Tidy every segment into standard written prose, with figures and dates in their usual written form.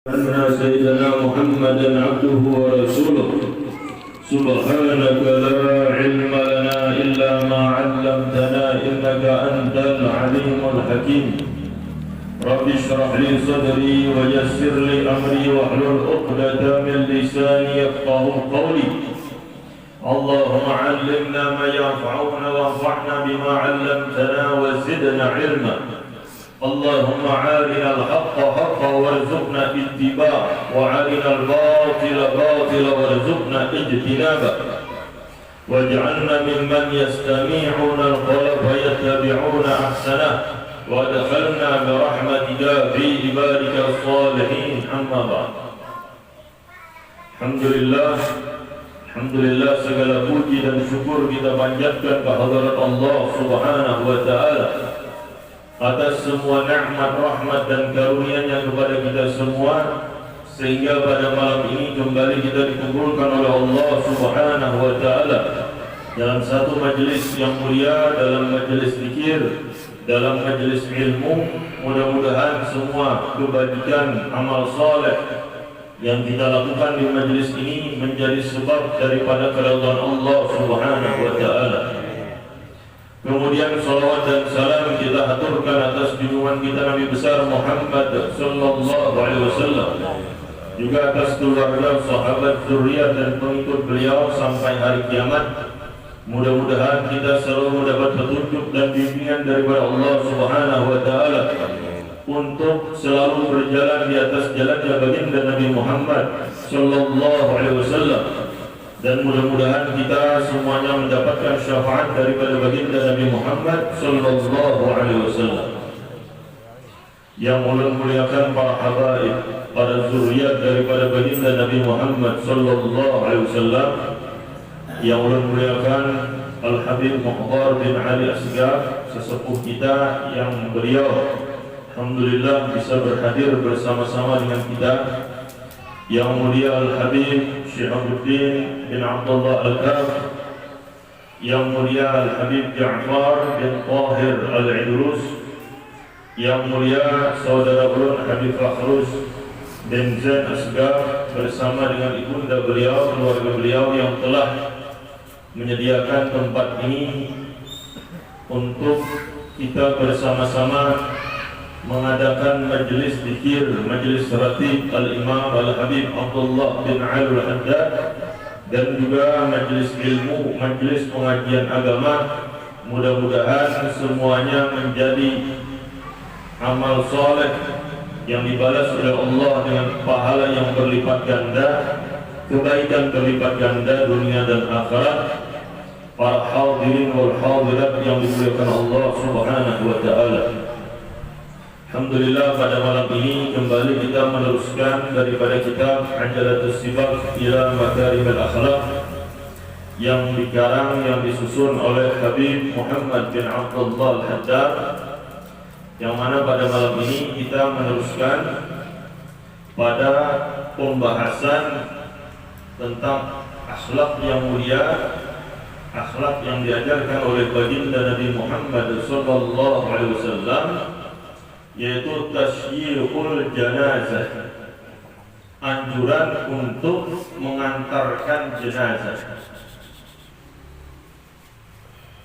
أن سيدنا محمدا عبده ورسوله سبحانك لا علم لنا إلا ما علمتنا إنك أنت العليم الحكيم رب اشرح لي صدري ويسر لي أمري واحلل عقدة من لساني يفقهوا قولي اللهم علمنا ما ينفعنا وانفعنا بما علمتنا وزدنا علما اللهم عارنا الحق حقا وارزقنا اتباعه وعارنا الباطل باطلا وارزقنا اجتنابه واجعلنا ممن يستمعون القول فيتبعون احسنه وادخلنا برحمتك في عبادك الصالحين اما بعد. Alhamdulillah segala puji dan syukur kita panjatkan kehadirat Allah Subhanahu wa taala atas semua nikmat, rahmat dan karunia-Nya kepada kita semua, sehingga pada malam ini kembali kita dikumpulkan oleh Allah Subhanahu wa taala dalam satu majelis yang mulia, dalam majelis zikir, dalam majelis ilmu. Mudah-mudahan semua kebajikan amal saleh yang kita lakukan di majelis ini menjadi sebab daripada keridhaan Allah Subhanahu wa taala. Kemudian salawat dan salam kita haturkan atas junjungan kita Nabi besar Muhammad sallallahu alaihi wasallam, juga atas keluarga, sahabat, zuriat dan pengikut beliau sampai hari kiamat. Mudah-mudahan kita selalu mendapat petunjuk dan bimbingan daripada Allah Subhanahu wa taala untuk selalu berjalan di atas jalannya baginda Nabi Muhammad sallallahu alaihi wasallam. Dan mudah-mudahan kita semuanya mendapatkan syafaat daripada baginda Nabi Muhammad sallallahu alaihi wasallam. Yang muliakan para habaib, para zuriat daripada baginda Nabi Muhammad sallallahu alaihi wasallam. Yang muliakan Al-Habib Mukhtar bin Ali Asgar, sesepuh kita yang beliau alhamdulillah bisa berhadir bersama-sama dengan kita. Yang mulia Al-Habib Syihabuddin bin Abdullah Al-Kaf, Yang mulia Al-Habib Ja'far bin Tahir Al-Idrus, Yang mulia Saudara Ulun Habib Fakhrus bin Zain Asgar bersama dengan ibunda beliau, keluarga beliau yang telah menyediakan tempat ini untuk kita bersama-sama mengadakan majlis zikir, majlis ratib Al-Imam Al-Habib Abdullah bin Ali Al-Haddad, dan juga majlis ilmu, majlis pengajian agama. Mudah-mudahan semuanya menjadi amal soleh yang dibalas oleh Allah dengan pahala yang berlipat ganda, kebaikan berlipat ganda dunia dan akhirat. Para hadirin wal hadirat yang dimuliakan Allah Subhanahu wa taala, alhamdulillah pada malam ini kembali kita meneruskan daripada kitab Ajalatus Sibaq ila Makarimil Akhlaq yang dikarang, yang disusun oleh Habib Muhammad bin Abdullah Al-Haddad, yang mana pada malam ini kita meneruskan pada pembahasan tentang akhlak yang mulia, akhlak yang diajarkan oleh baginda Nabi Muhammad sallallahu alaihi wasallam, yaitu tasyiqul janazah, anjuran untuk mengantarkan jenazah.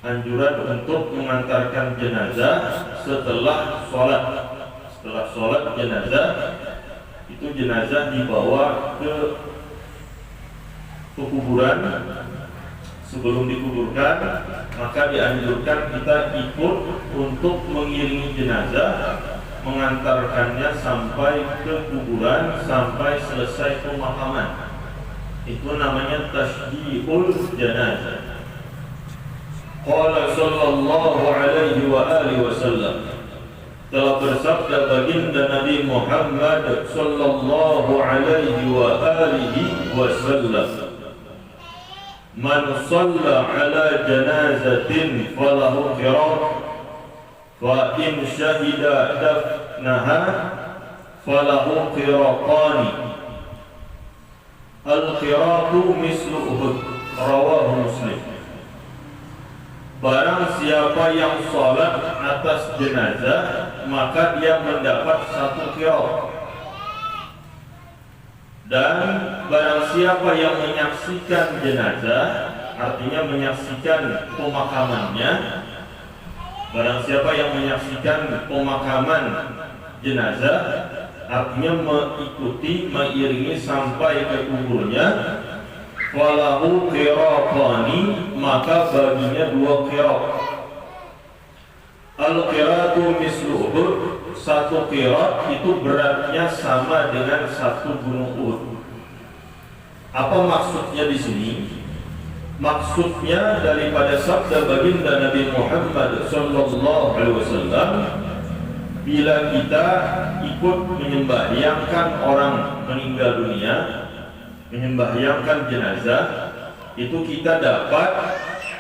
Anjuran untuk mengantarkan jenazah setelah sholat. Setelah sholat jenazah, itu jenazah dibawa ke kuburan. Sebelum dikuburkan, maka dianjurkan kita ikut untuk mengiringi jenazah, mengantarkannya sampai ke kuburan, sampai selesai pemakaman. Itu namanya tasyiqul janazah. Qala sallallahu alaihi wa alihi wasallam, telah bersabda baginda Nabi Muhammad sallallahu alaihi wa alihi wasallam, man shalla ala janazatin falahu qirat wa in syahida dafnaha falahu qiratani al-qiratu mislu Uhud, rawahu Muslim. Barang siapa yang salat atas jenazah, maka dia mendapat satu qirat. Dan barang siapa yang menyaksikan jenazah, artinya menyaksikan pemakamannya, barang siapa yang menyaksikan pemakaman jenazah, artinya mengikuti, mengiringi sampai ke kuburnya, walahu qiratani, maka baginya 2 qirat. Al-qiratu mislu Uhud, 1 qirat itu beratnya sama dengan 1 gunung Uhud. Apa maksudnya di sini? Maksudnya daripada sabda baginda Nabi Muhammad sallallahu alaihi wasallam, bila kita ikut menyembahyangkan orang meninggal dunia, menyembahyangkan jenazah, itu kita dapat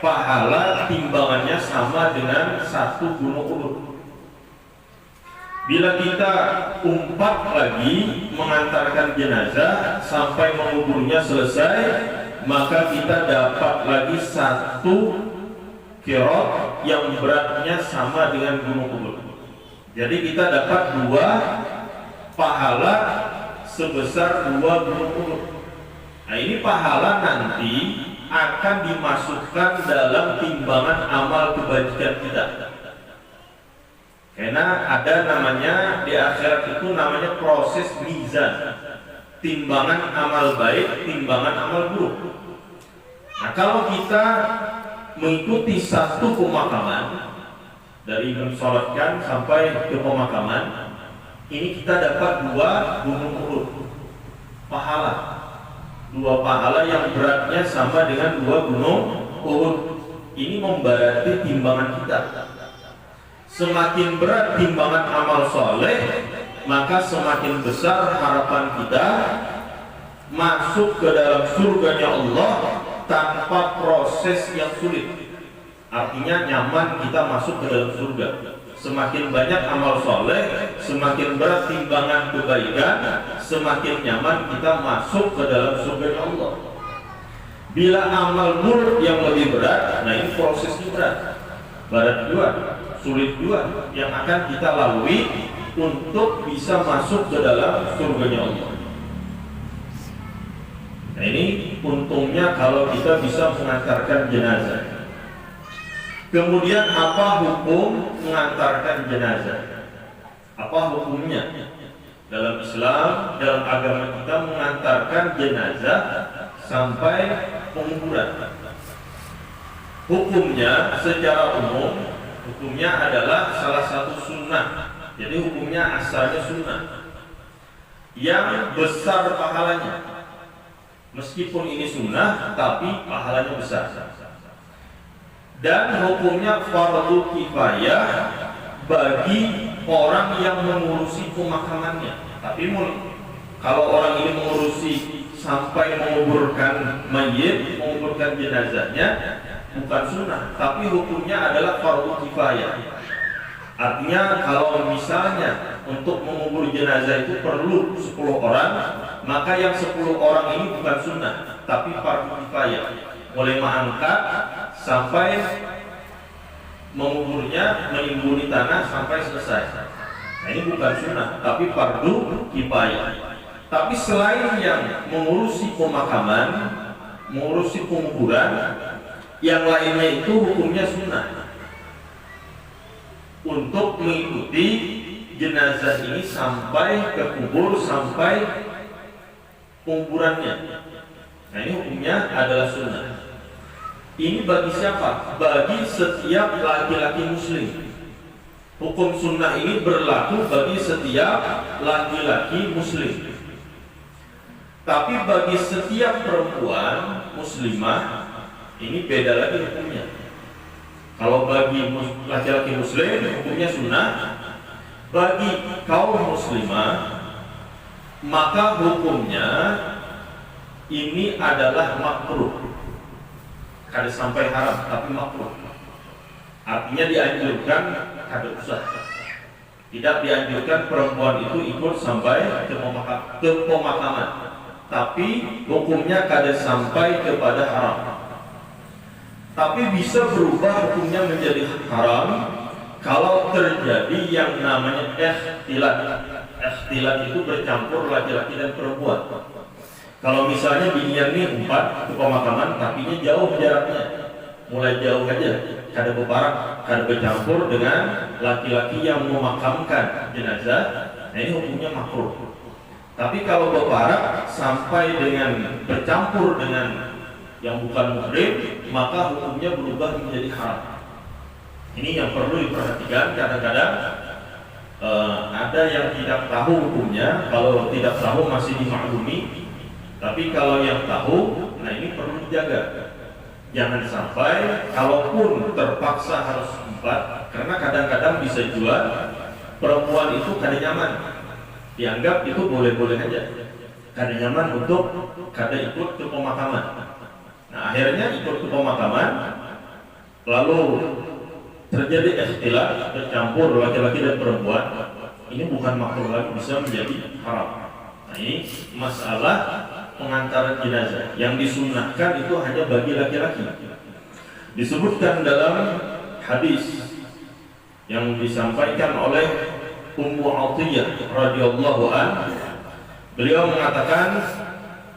pahala timbangannya sama dengan 1 gunung Uhud. Bila kita umpat lagi mengantarkan jenazah sampai menguburnya selesai, maka kita dapat lagi 1 qirat yang beratnya sama dengan gunung Uhud. Jadi kita dapat 2 pahala sebesar 2 gunung Uhud. Nah, ini pahala nanti akan dimasukkan dalam timbangan amal kebajikan kita. Karena ada namanya di akhirat itu namanya proses mizan, timbangan amal baik, timbangan amal buruk. Nah, kalau kita mengikuti 1 pemakaman, dari mensolatkan sampai ke pemakaman, ini kita dapat 2 gunung Uhud pahala, 2 pahala yang beratnya sama dengan 2 gunung Uhud. Ini memberati timbangan kita. Semakin berat timbangan amal soleh, maka semakin besar harapan kita masuk ke dalam surganya Allah tanpa proses yang sulit. Artinya nyaman kita masuk ke dalam surga. Semakin banyak amal soleh, semakin berat timbangan kebaikan, semakin nyaman kita masuk ke dalam surganya Allah. Bila amal buruk yang lebih berat, nah ini prosesnya berat, berat juga, sulit juga yang akan kita lalui untuk bisa masuk ke dalam surganya Allah. Nah ini untungnya kalau kita bisa mengantarkan jenazah. Kemudian apa hukum mengantarkan jenazah? Apa hukumnya? Dalam Islam, dalam agama kita mengantarkan jenazah sampai penguburan. Hukumnya secara umum, hukumnya adalah salah satu sunnah. Jadi hukumnya asalnya sunnah yang besar pahalanya. Meskipun ini sunnah, tapi pahalanya besar. Dan hukumnya fardu kifayah bagi orang yang mengurusi pemakamannya. Tapi kalau orang ini mengurusi sampai menguburkan mayit, menguburkan jenazahnya, bukan sunnah, tapi hukumnya adalah fardu kifayah. Artinya kalau misalnya untuk mengubur jenazah itu perlu 10 orang, maka yang 10 orang ini bukan sunnah, tapi fardu kifayah. Mulai mengangkat sampai menguburnya, menimbuni tanah sampai selesai. Nah ini bukan sunnah, tapi fardu kifayah. Tapi selain yang mengurusi pemakaman, mengurusi penguburan, yang lainnya itu hukumnya sunnah untuk mengikuti jenazah ini sampai ke kubur, sampai penguburannya. Nah ini hukumnya adalah sunnah. Ini bagi siapa? Bagi setiap laki-laki muslim. Hukum sunnah ini berlaku bagi setiap laki-laki muslim. Tapi bagi setiap perempuan muslimah ini beda lagi hukumnya. Kalau bagi laki-laki muslim hukumnya sunnah, bagi kaum muslimah maka hukumnya ini adalah makruh. Kada sampai haram, tapi makruh. Artinya dianjurkan kada usah. Tidak dianjurkan perempuan itu ikut sampai ke pemakaman. Tapi hukumnya kada sampai kepada haram. Tapi bisa berubah hukumnya menjadi haram kalau terjadi yang namanya ikhtilat. Ikhtilat itu bercampur laki-laki dan perempuan. Kalau misalnya binian nih 4 ke pemakaman, tapi jauh jaraknya, mulai jauh aja, kada bebarak, kada bercampur dengan laki-laki yang memakamkan jenazah, nah ini hukumnya makruh. Tapi kalau bebarak sampai dengan bercampur dengan yang bukan muhrim, maka hukumnya berubah menjadi haram. Ini yang perlu diperhatikan. Kadang-kadang ada yang tidak tahu hukumnya. Kalau tidak tahu masih dimaklumi, tapi kalau yang tahu, nah ini perlu dijaga. Jangan sampai kalaupun terpaksa harus 4, karena kadang-kadang bisa jual perempuan itu kada nyaman, dianggap itu boleh-boleh aja, kada nyaman untuk kada ikut ke pemakaman. Nah akhirnya ikut ke pemakaman, lalu terjadi ikhtilaf, bercampur laki-laki dan perempuan. Ini bukan makruh lagi, bisa menjadi haram. Nah ini masalah pengantaran jenazah. Yang disunnahkan itu hanya bagi laki-laki. Disebutkan dalam hadis yang disampaikan oleh Ummu Atiyah radhiyallahu anha, beliau mengatakan,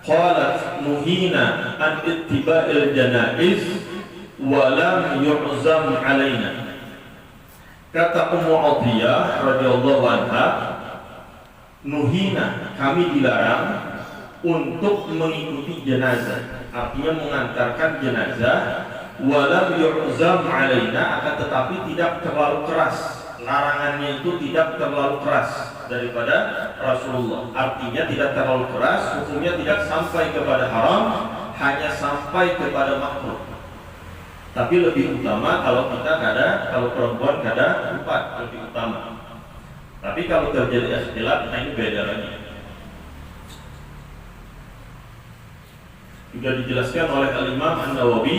qalat nuhina an ittiba'il janaiz wa lam yu'zam alaina. Kata Ummu Atiyah radhiyallahu anha, nuhina, kami dilarang untuk mengikuti jenazah, artinya mengantarkan jenazah, walam yu'zam alaina, akan tetapi tidak terlalu keras. Larangannya itu tidak terlalu keras daripada Rasulullah. Artinya tidak terlalu keras, hukumnya tidak sampai kepada haram, hanya sampai kepada makruh. Tapi lebih utama kalau kita kada, kalau perempuan kada 4, lebih utama. Tapi kalau terjadi ikhtilaf, nah ini beda lagi. Juga dijelaskan oleh Al-Imam An-Nawawi,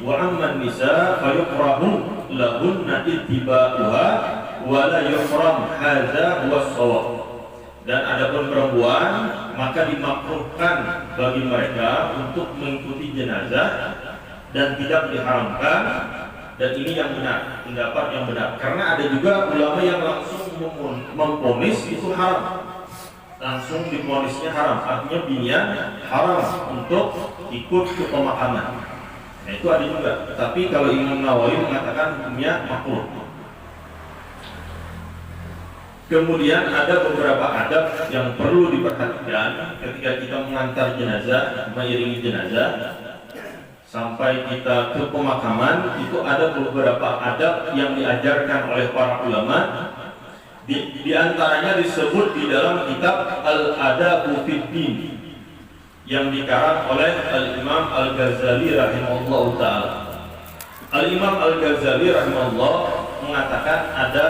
wa amman nisa fayukrahu lahunna ittiba'uha wa la yuhram hadza huwa shawab. Dan adapun perempuan, maka dimakruhkan bagi mereka untuk mengikuti jenazah dan tidak diharamkan. Dan ini yang benar, pendapat yang benar. Karena ada juga ulama yang langsung memvonis itu haram, langsung divonisnya haram, artinya binian haram untuk ikut ke pemakaman. Nah itu ada juga. Tapi kalau Imam Nawawi mengatakan hukumnya makruh. Kemudian ada beberapa adab yang perlu diperhatikan ketika kita mengantar jenazah, mengiringi jenazah sampai kita ke pemakaman. Itu ada beberapa adab yang diajarkan oleh para ulama. Di antaranya disebut di dalam kitab Al-Adabu fid Din yang dikarang oleh Al-Imam Al-Ghazali rahimahullah ta'ala. Al-Imam Al-Ghazali rahimahullah mengatakan ada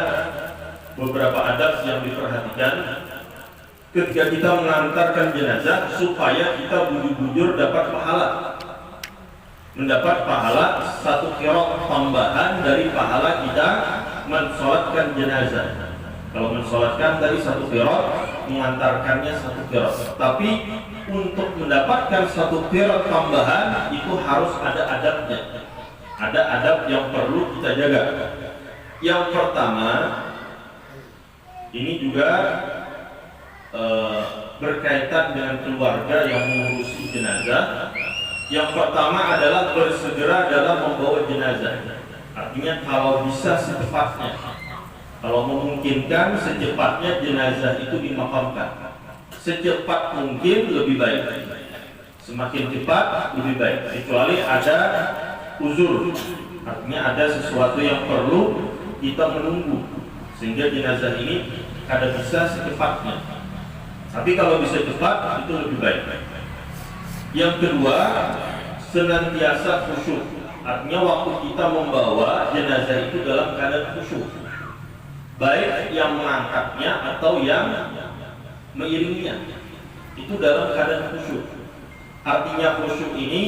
beberapa adab yang diperhatikan ketika kita mengantarkan jenazah supaya kita bujur-bujur dapat pahala, mendapat pahala 1 qiraat tambahan dari pahala kita mensolatkan jenazah. Kalau mensolatkan tadi 1 qiraat, mengantarkannya 1 qiraat. Tapi untuk mendapatkan 1 qiraat tambahan itu harus ada adabnya. Ada adab yang perlu kita jaga. Yang pertama, ini juga berkaitan dengan keluarga yang mengurusi jenazah. Yang pertama adalah bersegera dalam membawa jenazah. Artinya kalau bisa secepatnya, kalau memungkinkan secepatnya jenazah itu dimakamkan. Secepat mungkin lebih baik. Semakin cepat lebih baik. Kecuali ada uzur, artinya ada sesuatu yang perlu kita menunggu sehingga jenazah ini kada bisa secepatnya. Tapi kalau bisa cepat itu lebih baik. Yang kedua, senantiasa khusyuk. Artinya waktu kita membawa jenazah itu dalam keadaan khusyuk, baik yang mengangkatnya atau yang mengiringinya, itu dalam keadaan khusyuk. Artinya khusyuk ini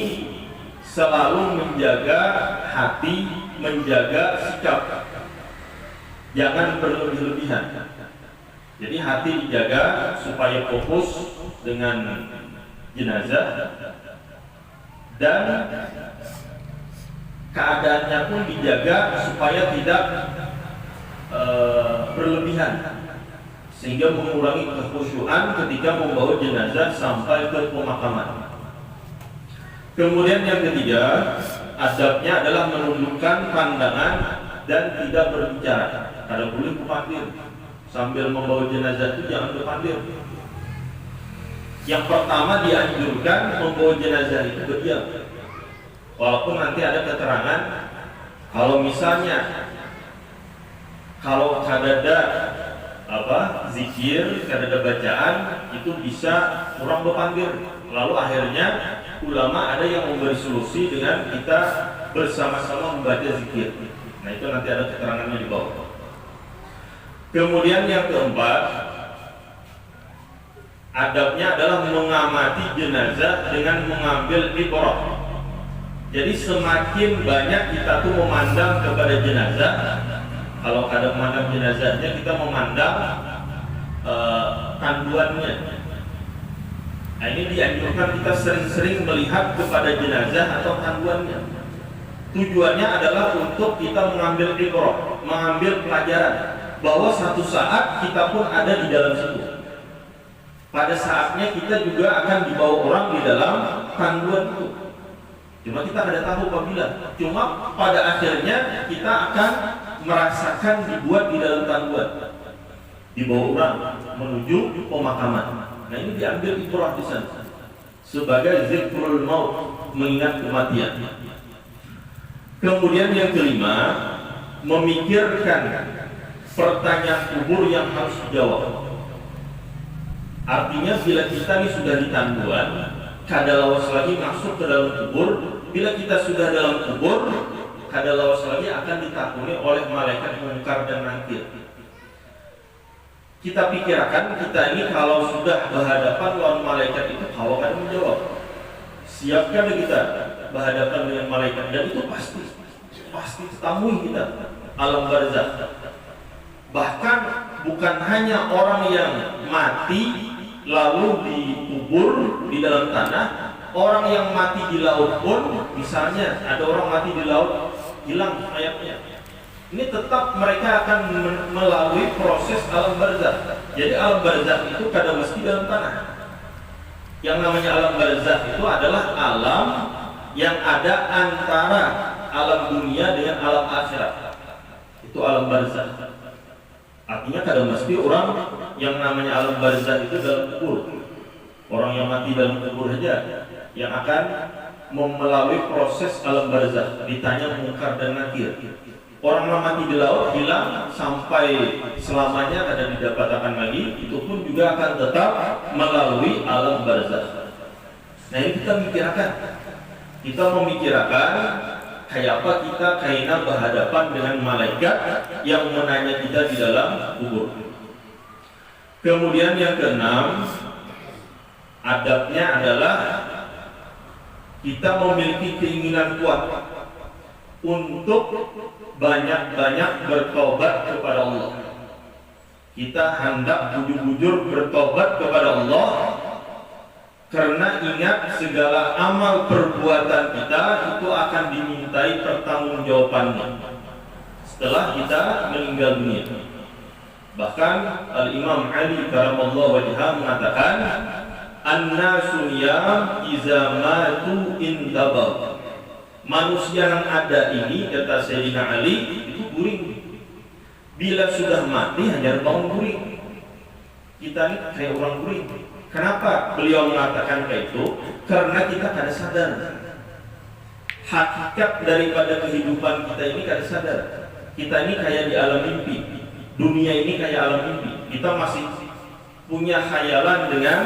selalu menjaga hati, menjaga sikap, jangan berlebih-lebihan. Jadi hati dijaga supaya fokus dengan jenazah, dan keadaannya pun dijaga supaya tidak berlebihan, sehingga mengurangi kekhusyuan ketika membawa jenazah sampai ke pemakaman. Kemudian yang ketiga, adabnya adalah menundukkan pandangan dan tidak berbicara. Kalau boleh berpandir sambil membawa jenazah itu jangan berpandir. Yang pertama dianjurkan membawa jenazah itu berdiam. Walaupun nanti ada keterangan kalau misalnya kalau kadada zikir, kadada bacaan itu bisa kurang berpandir. Lalu akhirnya ulama ada yang memberi solusi dengan kita bersama-sama membaca zikir. Nah itu nanti ada keterangannya di bawah. Kemudian yang keempat, adabnya adalah mengamati jenazah dengan mengambil ibrah. Jadi semakin banyak kita tuh memandang kepada jenazah, kalau ada memandang jenazahnya kita memandang tanduannya. Nah ini dianjurkan kita sering-sering melihat kepada jenazah atau tanduannya. Tujuannya adalah untuk kita mengambil ibrah, mengambil pelajaran bahwa satu saat kita pun ada di dalam situ. Pada saatnya kita juga akan dibawa orang di dalam tanduan itu. Cuma kita tidak tahu apabila. Cuma pada akhirnya kita akan merasakan dibuat di dalam tanduan, dibawa orang menuju pemakaman. Nah ini diambil ibrah di sana sebagai zikrul maut, mengingat kematian. Kemudian yang kelima, memikirkan pertanyaan kubur yang harus dijawab. Artinya bila kita ini sudah di tanduan, kadalawas lagi masuk ke dalam kubur. Bila kita sudah dalam kubur, kadalawas lagi akan ditakuni oleh malaikat Munkar dan Nakir. Kita pikirkan kita ini kalau sudah berhadapan lawan malaikat itu kalau akan menjawab. Siapkan kita berhadapan dengan malaikat, dan itu pasti temui kita alam barzakh. Bahkan bukan hanya orang yang mati lalu dikubur di dalam tanah, orang yang mati di laut pun, misalnya ada orang mati di laut hilang mayatnya, ini tetap mereka akan melalui proses alam barzakh. Jadi alam barzakh itu kadang mesti dalam tanah. Yang namanya alam barzakh itu adalah alam yang ada antara alam dunia dengan alam akhirat. Itu alam barzakh. Artinya kadang mesti orang yang namanya alam barzakh itu dalam kubur. Orang yang mati dalam kubur saja yang akan melalui proses alam barzakh, ditanya Munkar dan Nakir. Orang yang mati di laut hilang sampai selamanya ada didapatkan lagi, itu pun juga akan tetap melalui alam barzakh. Nah ini kita mikirkan, kita memikirkan kayak apa kita kaina berhadapan dengan malaikat yang menanya kita di dalam kubur. Kemudian yang keenam, adabnya adalah kita memiliki keinginan kuat untuk banyak-banyak bertobat kepada Allah. Kita hendak bujur-bujur bertobat kepada Allah, karena ingat segala amal perbuatan kita itu akan dimintai pertanggungjawabannya setelah kita meninggal dunia. Bahkan Al-Imam Ali karamallahu wajhah mengatakan, an-nasu niyam iza matu intabah. Manusia yang ada ini, kata Sayyidina Ali, itu guring. Bila sudah mati hanya bangun guring. Kita ini kayak orang guring. Kenapa beliau mengatakan kayak itu? Karena kita kada sadar hakikat daripada kehidupan kita ini, kada sadar. Kita ini kayak di alam mimpi. Dunia ini kayak alam mimpi. Kita masih punya khayalan dengan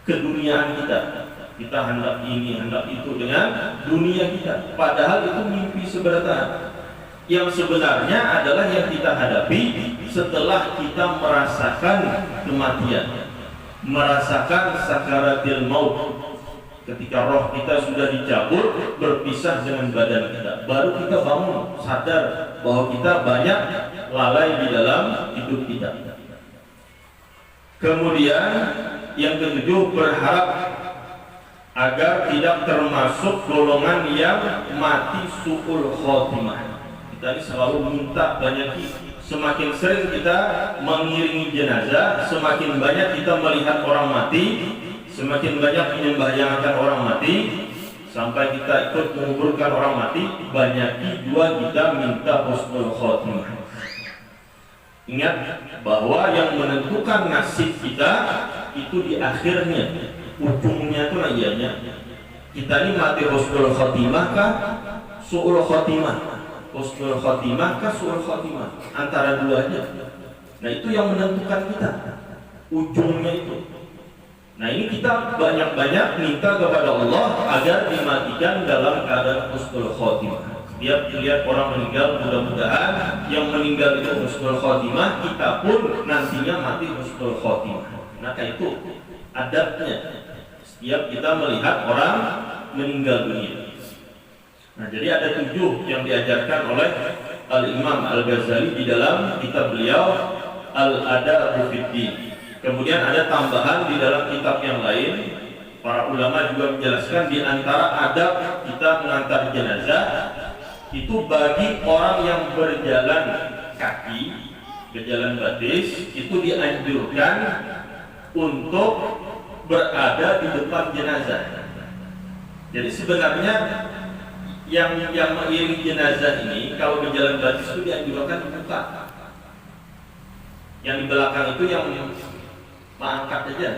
keduniaan kita. Kita hendak ini, hendak itu dengan dunia kita. Padahal itu mimpi sebenarnya. Yang sebenarnya adalah yang kita hadapi setelah kita merasakan kematian, merasakan sakaratil maut. Ketika roh kita sudah dicabut, berpisah dengan badan kita, baru kita bangun, sadar bahwa kita banyak lalai di dalam hidup kita. Kemudian yang ketujuh, berharap agar tidak termasuk golongan yang mati su'ul khotimah. Kita ini selalu minta banyak semakin sering kita mengiringi jenazah, semakin banyak kita melihat orang mati, semakin banyak menyembahyangkan orang mati, sampai kita ikut menguburkan orang mati, banyak juga kita minta husnul khotimah. Ingat bahwa yang menentukan nasib kita itu di akhirnya, ujungnya itu ianya. Kita ini mati husnul khotimah kah su'ul khotimah? Husnul khotimah kah su'ul khotimah? Antara duanya. Nah itu yang menentukan kita, ujungnya itu. Nah ini kita banyak-banyak minta kepada Allah agar dimatikan dalam keadaan husnul khotimah. Setiap lihat orang meninggal, mudah-mudahan yang meninggal itu husnul khotimah, kita pun nantinya mati husnul khotimah. Nah itu adabnya setiap kita melihat orang meninggal dunia. Nah jadi ada 7 yang diajarkan oleh Al-Imam Al-Ghazali di dalam kitab beliau Al-Adab fid Din. Kemudian ada tambahan di dalam kitab yang lain. Para ulama juga menjelaskan di antara adab kita mengantar jenazah itu bagi orang yang berjalan kaki, berjalan batis, itu dianjurkan untuk berada di depan jenazah. Jadi sebenarnya yang mengiringi jenazah ini kalau berjalan batis itu dianjurkan dibuka. Yang di belakang itu yang mengangkat aja,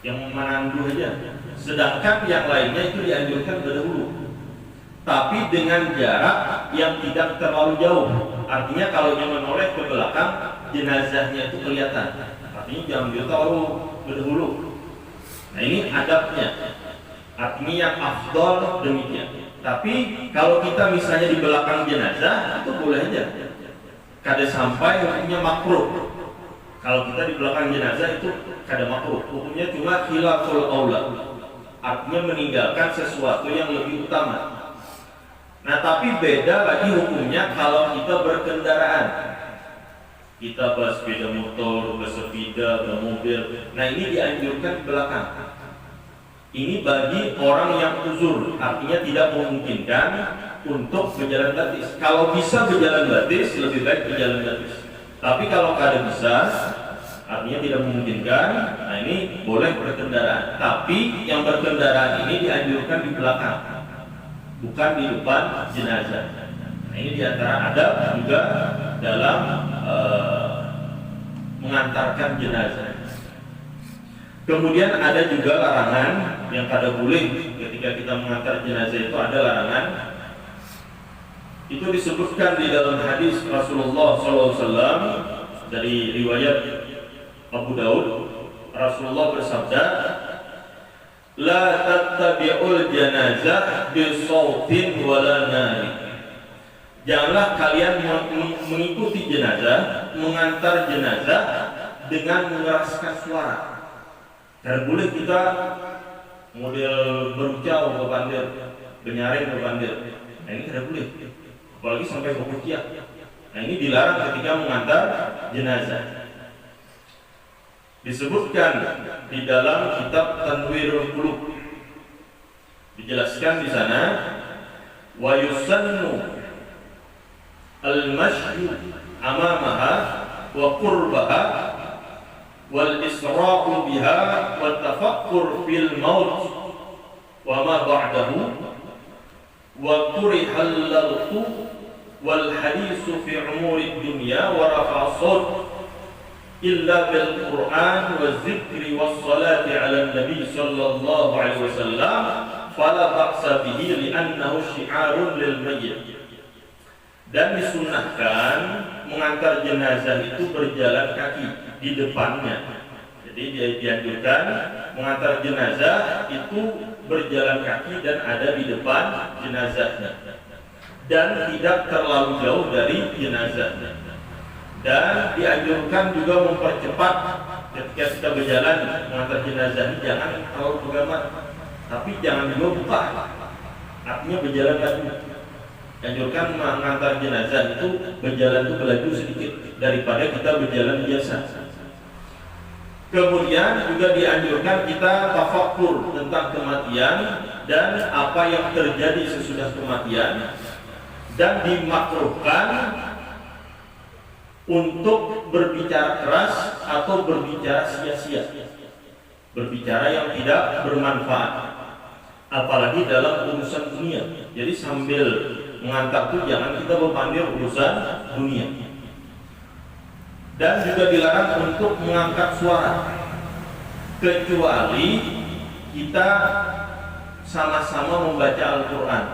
yang menandu aja. Sedangkan yang lainnya itu dianjurkan berdahulu, tapi dengan jarak yang tidak terlalu jauh. Artinya kalau yang menoleh ke belakang, jenazahnya itu kelihatan. Artinya jangan terlalu berdahulu. Nah ini adabnya. Artinya yang afdol demikian. Tapi kalau kita misalnya di belakang jenazah itu boleh aja. Kada sampai hukumnya makruh. Kalau kita di belakang jenazah itu kada makruh. Hukumnya cuma khilaful aula. Artinya meninggalkan sesuatu yang lebih utama. Nah tapi beda lagi hukumnya kalau kita berkendaraan. Kita bersepeda motor, bersepeda, bermobil. Nah ini dianjurkan di belakang. Ini bagi orang yang uzur, artinya tidak memungkinkan untuk berjalan batis. Kalau bisa berjalan batis, lebih baik berjalan batis. Tapi kalau kada bisa, artinya tidak memungkinkan, nah ini boleh berkendaraan. Tapi yang berkendaraan ini dianjurkan di belakang, bukan di depan jenazah. Nah ini diantara adab juga dalam mengantarkan jenazah. Kemudian ada juga larangan yang kada boleh ketika kita mengantar jenazah, itu ada larangan. Itu disebutkan di dalam hadis Rasulullah SAW dari riwayat Abu Daud. Rasulullah bersabda, la tattabi'ul janazah bisautin wala nari. Janganlah kalian mengikuti jenazah, mengantar jenazah dengan mengeraskan suara. Dan boleh kita model berucap ke pandir, benyaring ke pandir. Nah ini tidak boleh, apalagi sampai berkuciak. Nah ini dilarang ketika mengantar jenazah. Disebutkan di dalam kitab Tanwirul Qulub, dijelaskan di sana, wa yusannu al-mashyu amamaha wa qurbaha wal isra'u biha wa tafakkur fil maut wa ma ba'dahu wa kurihal laghu wal hadithu fi umuri dunya wa rafa'asud illa bil Qur'an wa zikri was salati ala nabi sallallahu alaihi wasallam fala ba'sa bihi li'annahu syi'arun lil mayyit. Dan disunnahkan mengantar jenazah itu berjalan kaki di depannya. Jadi dianjurkan mengantar jenazah itu berjalan kaki dan ada di depan jenazahnya, dan tidak terlalu jauh dari jenazahnya. Dan dianjurkan juga mempercepat ketika kita berjalan mengantar jenazah ini, jangan terlalu bergamat, tapi jangan juga buka. Artinya berjalan kaki. Dianjurkan mengantar jenazah itu berjalan itu berlaju sedikit daripada kita berjalan biasa. Kemudian juga dianjurkan kita tafakkur tentang kematian dan apa yang terjadi sesudah kematian, dan dimakruhkan untuk berbicara keras atau berbicara sia-sia, berbicara yang tidak bermanfaat, apalagi dalam urusan dunia. Jadi sambil mengantar itu jangan kita berpandir urusan dunia. Dan juga dilarang untuk mengangkat suara, kecuali kita sama-sama membaca Al-Quran.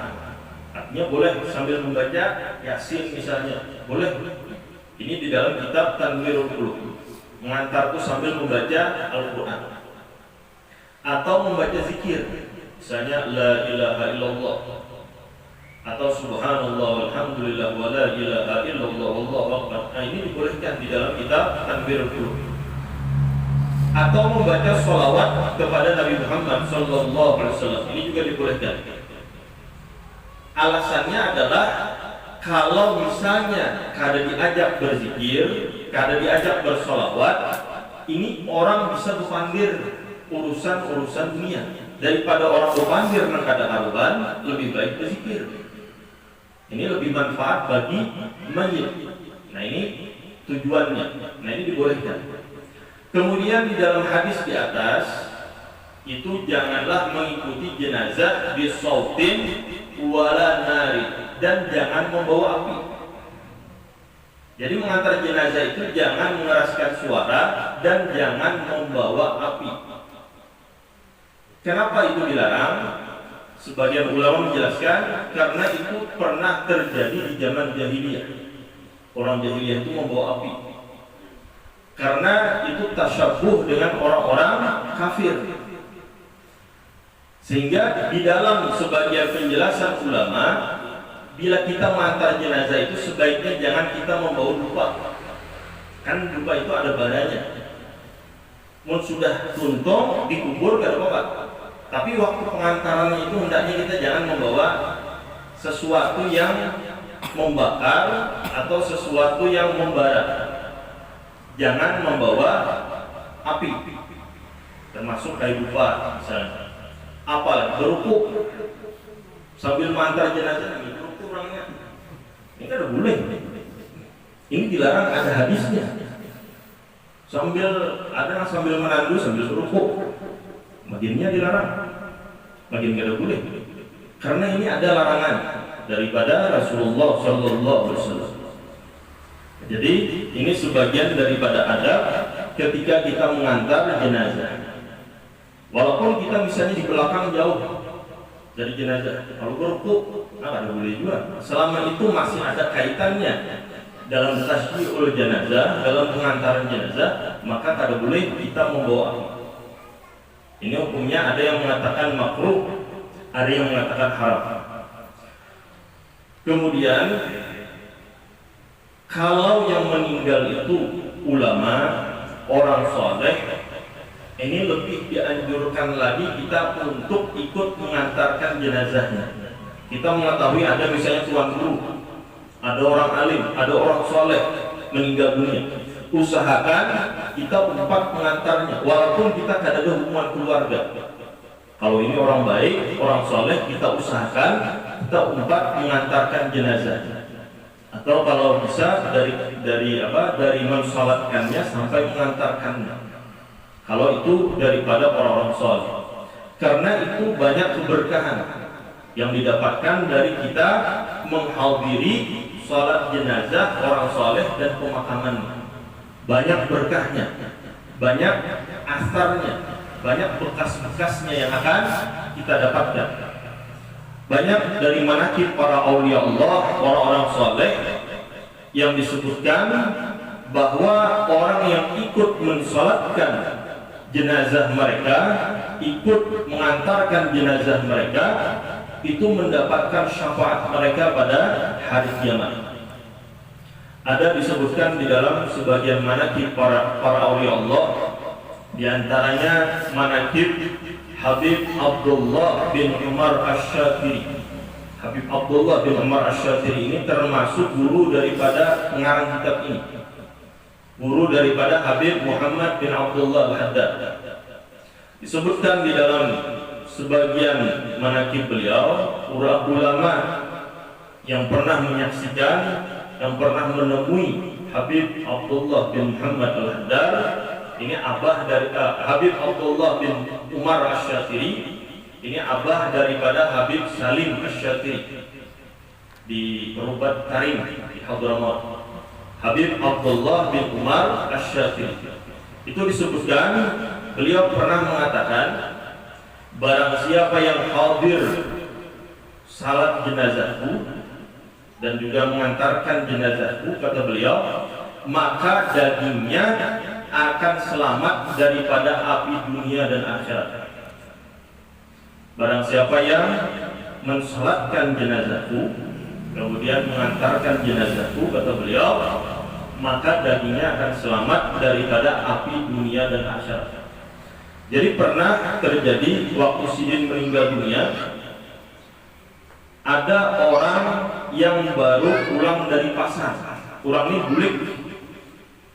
Artinya boleh sambil membaca Yasin misalnya, boleh. Ini di dalam kitab Tanwirul Qulub, mengantar itu sambil membaca Al-Quran atau membaca zikir, misalnya La ilaha illallah atau Subhanallah walhamdulillah wa la ilaha illallah wallahu akbar. Nah, ini dibolehkan di dalam kitab Tanwirul Qulub. Atau membaca sholawat kepada Nabi Muhammad SAW, ini juga dibolehkan. Alasannya adalah kalau misalnya kada diajak berzikir, kada diajak bersolawat, ini orang bisa berpandir urusan-urusan dunia. Daripada orang berpandir nang kada karuan, lebih baik berzikir. Ini lebih manfaat bagi mayit. Nah, ini tujuannya. Nah, ini dibolehkan. Kemudian di dalam hadis di atas itu janganlah mengikuti jenazah di sautin wala nari, dan jangan membawa api. Jadi mengantar jenazah itu jangan mengeraskan suara dan jangan membawa api. Kenapa itu dilarang? Sebagian ulama menjelaskan karena itu pernah terjadi di zaman jahiliyah. Orang jahiliyah itu membawa api karena itu tasyabuh dengan orang-orang kafir. Sehingga di dalam sebagian penjelasan ulama, bila kita mengantar jenazah itu sebaiknya jangan kita membawa dupa. Kan dupa itu ada baranya. Mun sudah tuntung dikubur gak ada apa-apa. Tapi waktu pengantarannya itu hendaknya kita jangan membawa sesuatu yang membakar atau sesuatu yang membara. Jangan membawa api, termasuk kayu dupa misalnya. Apalagi berukuk sambil mengantar jenazah, berukuk orangnya. Ini kan boleh. Ini dilarang, ada hadisnya. Ada yang sambil menandu sambil berukuk, bagiannya dilarang, bagian kada boleh. Karena ini ada larangan daripada Rasulullah SAW. Jadi ini sebagian daripada adab ketika kita mengantar jenazah. Walaupun kita misalnya di belakang jauh dari jenazah, kalau berukuk, ada boleh juga. Selama itu masih ada kaitannya dalam tasyiul jenazah, dalam pengantaran jenazah, maka kada boleh kita membawa api. Ini hukumnya ada yang mengatakan makruh, ada yang mengatakan haram. Kemudian kalau yang meninggal itu ulama, orang soleh, ini lebih dianjurkan lagi kita untuk ikut mengantarkan jenazahnya. Kita mengetahui ada misalnya tuan guru, ada orang alim, ada orang soleh meninggal dunia. Usahakan kita umpat mengantarnya, walaupun kita tidak ada hubungan keluarga. Kalau ini orang baik, orang soleh, kita usahakan kita umpat mengantarkan jenazahnya. Atau kalau bisa dari mensalatkannya sampai mengantarkannya. Kalau itu daripada orang-orang soleh, karena itu banyak keberkahan yang didapatkan dari kita menghadiri salat jenazah orang soleh dan pemakamannya. Banyak berkahnya, banyak asarnya, banyak bekas-bekasnya yang akan kita dapatkan. Banyak dari manaqib para aulia Allah, orang-orang soleh, yang disebutkan bahwa orang yang ikut mensalatkan jenazah mereka, ikut mengantarkan jenazah mereka, itu mendapatkan syafaat mereka pada hari kiamat. Ada disebutkan di dalam sebagian manaqib para aulia Allah, di antaranya manaqib Habib Abdullah bin Umar Asy-Syafiri. Habib Abdullah bin Umar Asy-Syafiri ini termasuk guru daripada pengarang kitab ini. Guru daripada Habib Muhammad bin Abdullah Al-Haddad. Disebutkan di dalam sebagian manaqib beliau, ulama yang pernah menyaksikan, yang pernah menemui Habib Abdullah bin Muhammad Al-Haddad. Ini abah dari Habib Abdullah bin Umar Asy-Syatiri. Ini abah daripada Habib Salim Asy-Syatiri di Rubat Karim di Hadramaut. Habib Abdullah bin Umar Asy-Syatiri. Itu disebutkan beliau pernah mengatakan, barang siapa yang hadir salat jenazahku dan juga mengantarkan jenazahku, kata beliau, maka dagingnya akan selamat daripada api dunia dan akhirat. Barang siapa yang mensalatkan jenazahku kemudian mengantarkan jenazahku, kata beliau, maka dagingnya akan selamat daripada api dunia dan akhirat. Jadi pernah terjadi waktu Sidin meninggal dunia, ada orang yang baru pulang dari pasar. Orang ini bulik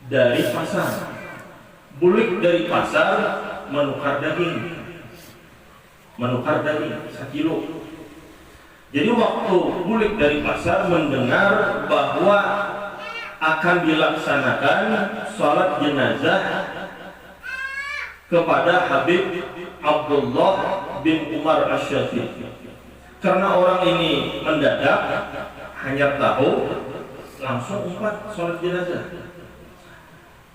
dari pasar. Bulik dari pasar menukar daging. Menukar daging 1 kilo. Jadi waktu bulik dari pasar mendengar bahwa akan dilaksanakan sholat jenazah kepada Habib Abdullah bin Umar Asy-Syatiri. Karena orang ini mendadak, hanya tahu, langsung umpat sholat jenazah.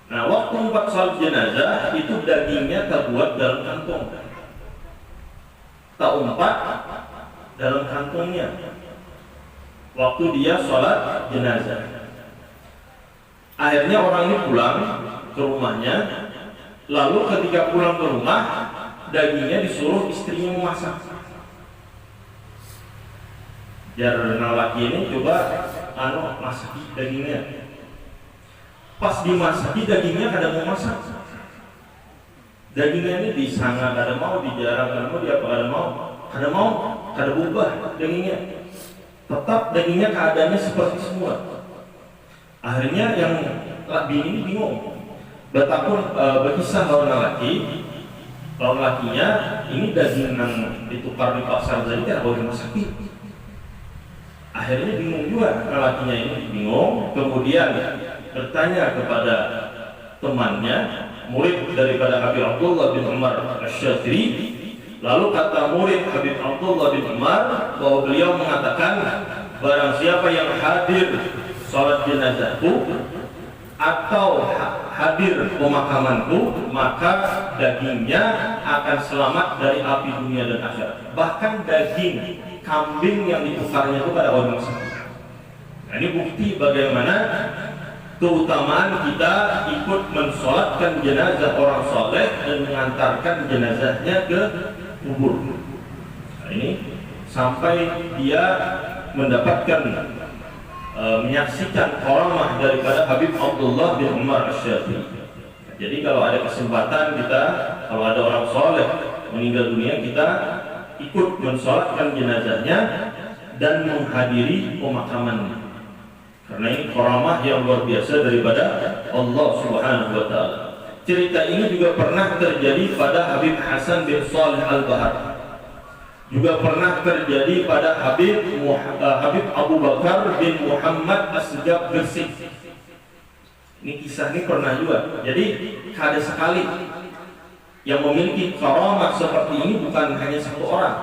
Nah, waktu umpat sholat jenazah itu dagingnya terbuat dalam kantong. Tak umpat dalam kantongnya. Waktu dia sholat jenazah. Akhirnya orang ini pulang ke rumahnya. Lalu ketika pulang ke rumah, dagingnya disuruh istrinya memasak. Jarang laki ini coba masak dagingnya. Pas dimasaki dagingnya kada mau masak. Dagingnya ini disangga kada mau, dijarang kada mau, dia kada mau, kada berubah dagingnya. Tetap dagingnya keadaannya seperti semula. Akhirnya yang bini ini bingung. Betapun berkisah lawan lakinya, ini daging yang ditukar di pasar tadi tidak boleh dimasaki. Akhirnya bingung juga, lakinya ini bingung. Kemudian bertanya kepada temannya, murid daripada Habib Abdullah bin Umar Asy-Syatiri. Lalu kata murid Habib Abdullah bin Umar bahwa beliau mengatakan, barang siapa yang hadir sholat jenazahku atau hadir pemakamanku, maka dagingnya akan selamat dari api dunia dan akhirat. Bahkan daging kambing yang ditukarnya itu pada orang sakit. Nah, ini bukti bagaimana keutamaan kita ikut mensolatkan jenazah orang soleh dan mengantarkan jenazahnya ke kubur. Nah, ini sampai dia mendapatkan menyaksikan karamah daripada Habib Abdullah bin Umar Asy-Syatiri. Jadi kalau ada kesempatan kita, kalau ada orang soleh meninggal dunia, kita ikut mensolatkan jenazahnya dan menghadiri pemakamannya. Karena ini karamah yang luar biasa daripada Allah Subhanahu wa taala. Cerita ini juga pernah terjadi pada Habib Hasan bin Shalih Al-Bahar. Juga pernah terjadi pada Habib Abu Bakar bin Muhammad Asgab Gersik. Ini kisah ini pernah juga. Jadi ada sekali yang memiliki karamah seperti ini bukan hanya satu orang.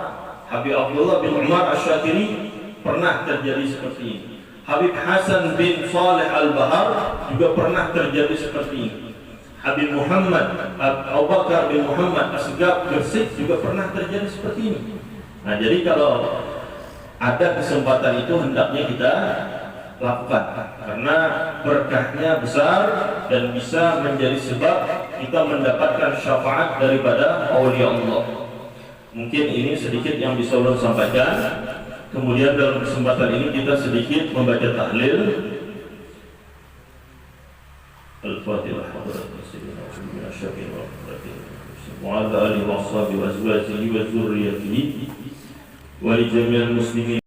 Habib Abdullah bin Umar Asy-Syatiri pernah terjadi seperti ini. Habib Hasan bin Shalih Al-Bahar juga pernah terjadi seperti ini. Habib Abu Bakar bin Muhammad Asgab Gersik juga pernah terjadi seperti ini. Nah, jadi kalau ada kesempatan itu hendaknya kita lakukan karena berkahnya besar dan bisa menjadi sebab kita mendapatkan syafaat daripada aulia Allah. Mungkin ini sedikit yang bisa ulun sampaikan. Kemudian dalam kesempatan ini kita sedikit membaca tahlil. Al-Fatihah. Wa ala alihi wa sahbihi wa azwajihi wa dzurriyyatihi wa li jami'il muslimin.